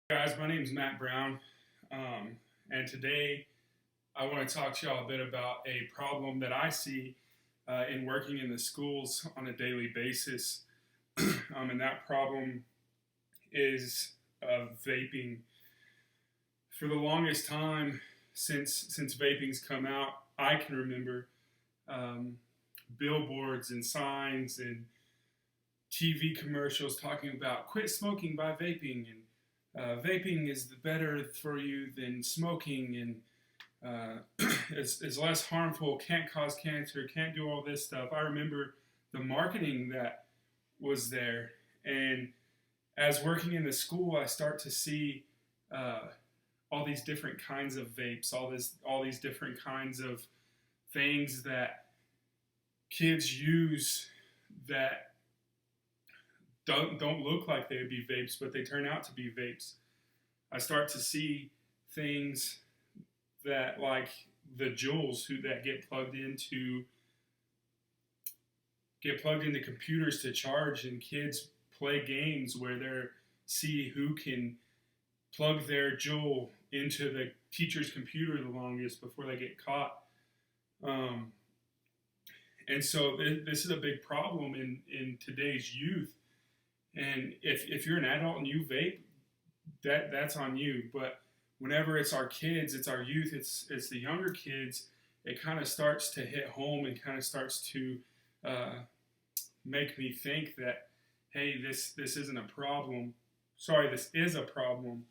Guys, my name is Matt Brown, and today I want to talk to y'all a bit about a problem that I see in working in the schools on a daily basis. And that problem is vaping. For the longest time, since vaping's come out, I can remember um, billboards and signs and TV commercials talking about quit smoking by vaping, and vaping is better for you than smoking, and it's less harmful, can't cause cancer, can't do all this stuff. I remember the marketing that was there, and as working in the school, I start to see uh, all these different kinds of vapes, all these different kinds of things that kids use that don't look like they would be vapes, but they turn out to be vapes. I start to see things that like the Juuls who that get plugged into computers to charge, and kids play games where they see who can plug their Juul into the teacher's computer the longest before they get caught. Um, and so this is a big problem in today's youth. And if you're an adult and you vape, that's on you. But whenever it's our kids, it's our youth, it's the younger kids, it kind of starts to hit home and kind of starts to uh, make me think that, hey, this isn't a problem. Sorry, this is a problem.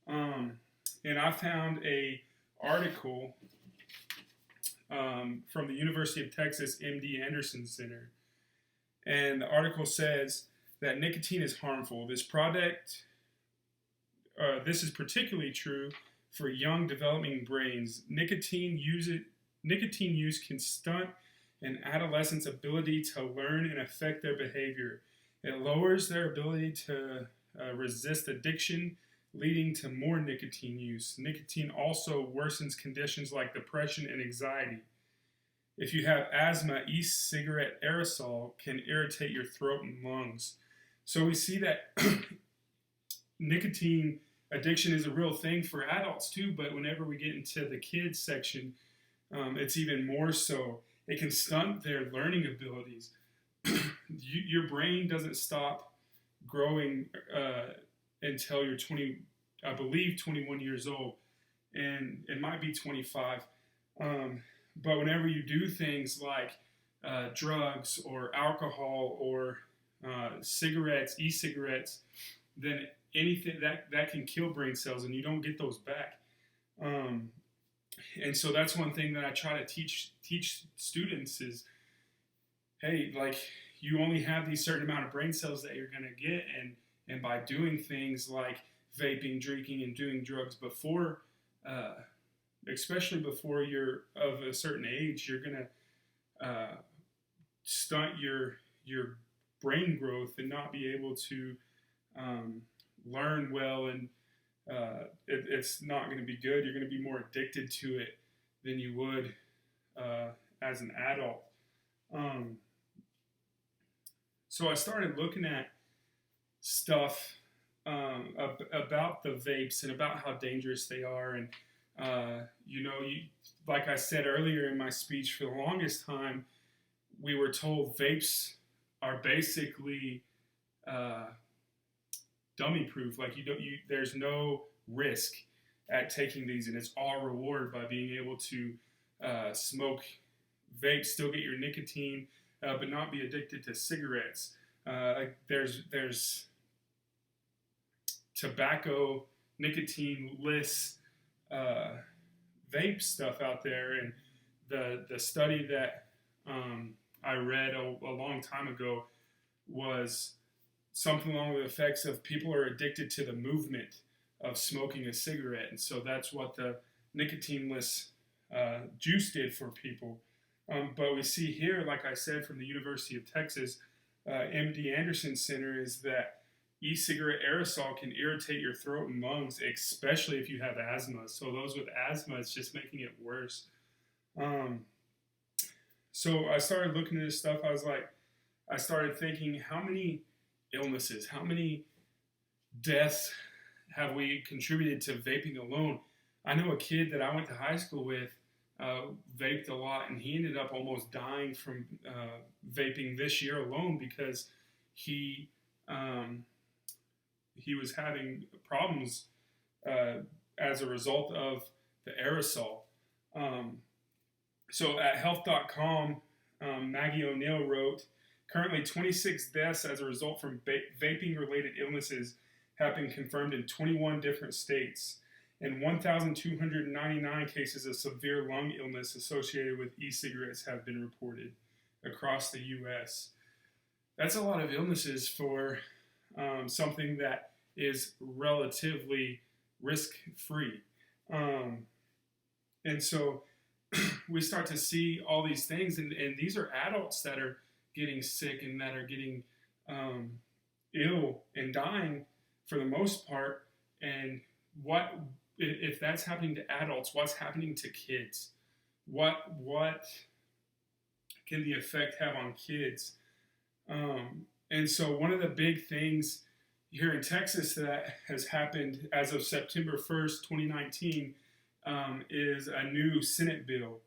And I found a article from the University of Texas MD Anderson Center, and the article says that nicotine is harmful. This is particularly true for young developing brains. Nicotine use can stunt an adolescent's ability to learn and affect their behavior. It lowers their ability to resist addiction, leading to more nicotine use. Nicotine also worsens conditions like depression and anxiety. If you have asthma, e-cigarette aerosol can irritate your throat and lungs. So we see that nicotine addiction is a real thing for adults too, but whenever we get into the kids section, it's even more so. It can stunt their learning abilities. Your brain doesn't stop growing until you're 20, I believe 21 years old, and it might be 25. But whenever you do things like drugs or alcohol or cigarettes, e-cigarettes, then anything that can kill brain cells, and you don't get those back. And so that's one thing that I try to teach students is, hey, like you only have these certain amount of brain cells that you're gonna get, and by doing things like vaping, drinking, and doing drugs before, especially before you're of a certain age, you're gonna stunt your brain growth and not be able to learn well, and it's not going to be good. You're going to be more addicted to it than you would as an adult. Um, so I started looking at stuff about the vapes and about how dangerous they are, and like I said earlier in my speech, for the longest time, we were told vapes are basically dummy proof. Like there's no risk at taking these, and it's all reward by being able to smoke vapes, still get your nicotine, but not be addicted to cigarettes. There's tobacco, nicotine lists, vape stuff out there, and the study that I read a long time ago was something along the effects of people are addicted to the movement of smoking a cigarette, and so that's what the nicotine-less juice did for people. But we see here, like I said, from the University of Texas, MD Anderson Center, is that e-cigarette aerosol can irritate your throat and lungs, especially if you have asthma. So those with asthma, it's just making it worse. So I started looking at this stuff. I started thinking, how many illnesses, how many deaths have we contributed to vaping alone? I know a kid that I went to high school with vaped a lot, and he ended up almost dying from vaping this year alone because he um, he was having problems as a result of the aerosol. Um, so at health.com, Maggie O'Neill wrote, currently 26 deaths as a result from vaping-related illnesses have been confirmed in 21 different states, and 1,299 cases of severe lung illness associated with e-cigarettes have been reported across the U.S. That's a lot of illnesses for something that is relatively risk-free. And so we start to see all these things, and these are adults that are getting sick and that are getting ill and dying for the most part. And what if that's happening to adults? What's happening to kids? What can the effect have on kids? And so one of the big things here in Texas that has happened as of September 1st, 2019, is a new Senate bill.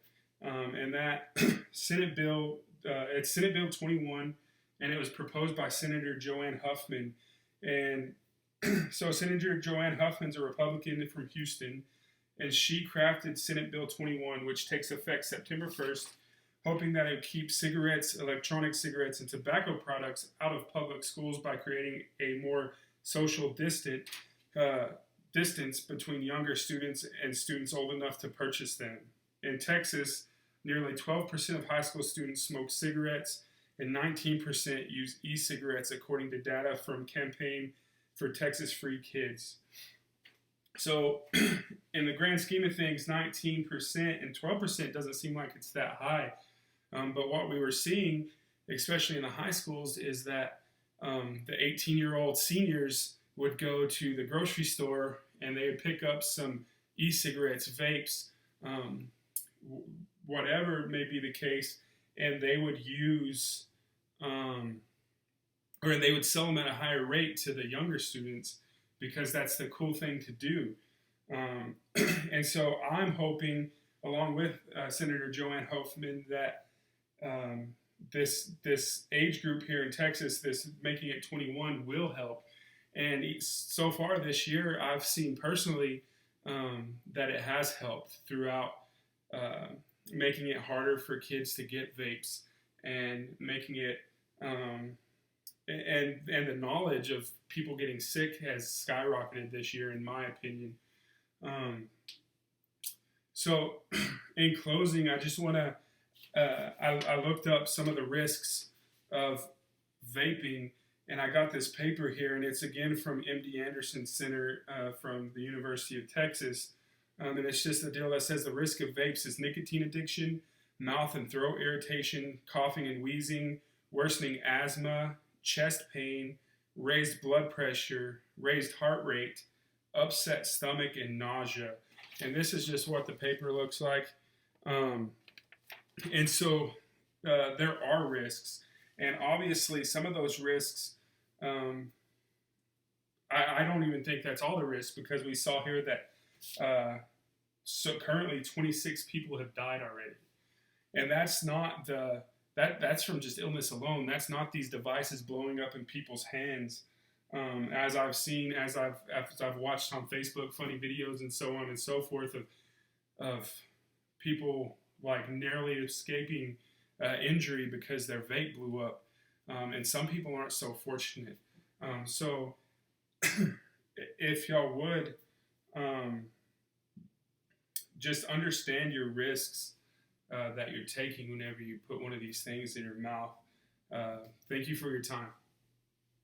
And that Senate bill, it's Senate Bill 21, and it was proposed by Senator Joanne Huffman. And so Senator Joanne Huffman's a Republican from Houston, and she crafted Senate Bill 21, which takes effect September 1st, hoping that it would keep cigarettes, electronic cigarettes, and tobacco products out of public schools by creating a more social distance between younger students and students old enough to purchase them. In Texas, nearly 12% of high school students smoke cigarettes and 19% use e-cigarettes, according to data from Campaign for Texas Free Kids. So in the grand scheme of things, 19% and 12% doesn't seem like it's that high. But what we were seeing, especially in the high schools, is that the 18-year-old seniors would go to the grocery store and they would pick up some e-cigarettes, vapes, whatever may be the case, and they would use, or they would sell them at a higher rate to the younger students because that's the cool thing to do. And so I'm hoping, along with Senator Joanne Huffman, that this age group here in Texas, this making it 21, will help. And so far this year, I've seen personally that it has helped throughout making it harder for kids to get vapes and making it and the knowledge of people getting sick has skyrocketed this year, in my opinion. So in closing, I just want to I looked up some of the risks of vaping, and I got this paper here, and it's again from MD Anderson Center from the University of Texas. And it's just a deal that says the risk of vapes is nicotine addiction, mouth and throat irritation, coughing and wheezing, worsening asthma, chest pain, raised blood pressure, raised heart rate, upset stomach, and nausea. And this is just what the paper looks like. And so there are risks. And obviously some of those risks, I don't even think that's all the risks, because we saw here that so currently 26 people have died already. And that's not that's from just illness alone. That's not these devices blowing up in people's hands. As I've seen, as I've watched on Facebook funny videos and so on and so forth of people like narrowly escaping injury because their vape blew up. And some people aren't so fortunate. So if y'all would just understand your risks that you're taking whenever you put one of these things in your mouth. Thank you for your time.